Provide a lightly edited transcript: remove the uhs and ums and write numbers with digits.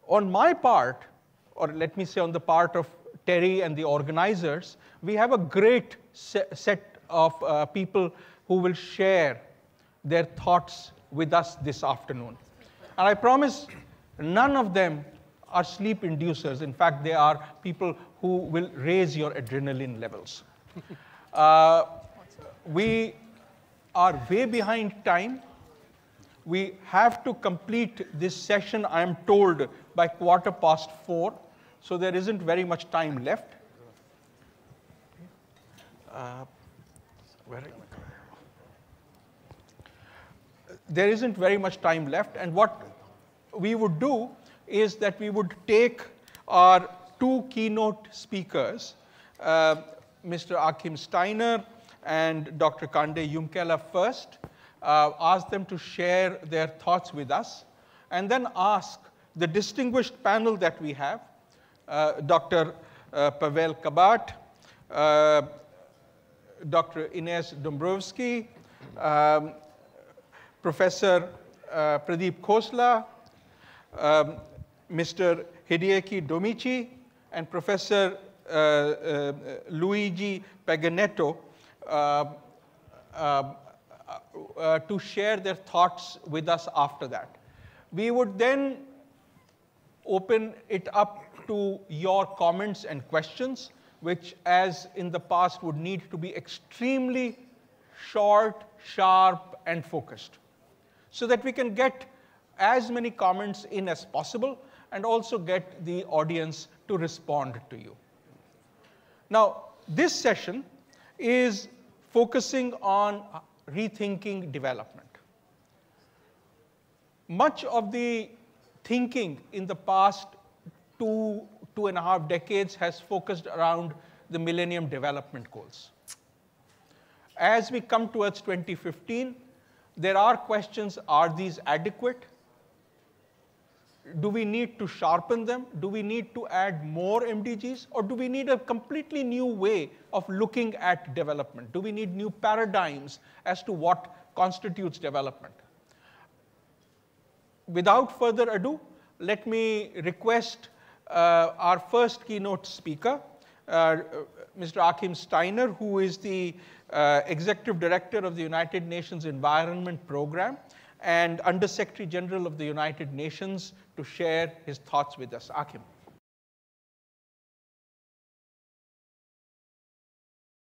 On my part, or let me say on the part of TERI and the organizers, we have a great set of people who will share their thoughts with us this afternoon. And I promise none of them are sleep inducers. In fact, they are people who will raise your adrenaline levels. We are way behind time. We have to complete this session, I am told, by 4:15, so there isn't very much time left. There isn't very much time left, and what we would do is that we would take our two keynote speakers, Mr. Achim Steiner and Dr. Kande Jumkela first, ask them to share their thoughts with us, and then ask the distinguished panel that we have, Dr. Pavel Kabat, Dr. Ines Dombrovsky, Professor Pradeep Khosla, Mr. Hideaki Domichi, and Professor Luigi Paganetto to share their thoughts with us after that. We would then open it up to your comments and questions, which, as in the past, would need to be extremely short, sharp, and focused, so that we can get as many comments in as possible and also get the audience to respond to you. Now, this session is focusing on rethinking development. Much of the thinking in the past 2.5 decades has focused around the Millennium Development Goals. As we come towards 2015, there are questions: are these adequate? Do we need to sharpen them? Do we need to add more MDGs? Or do we need a completely new way of looking at development? Do we need new paradigms as to what constitutes development? Without further ado, let me request our first keynote speaker, Mr. Achim Steiner, who is the Executive Director of the United Nations Environment Program and Under Secretary General of the United Nations, to share his thoughts with us. Achim.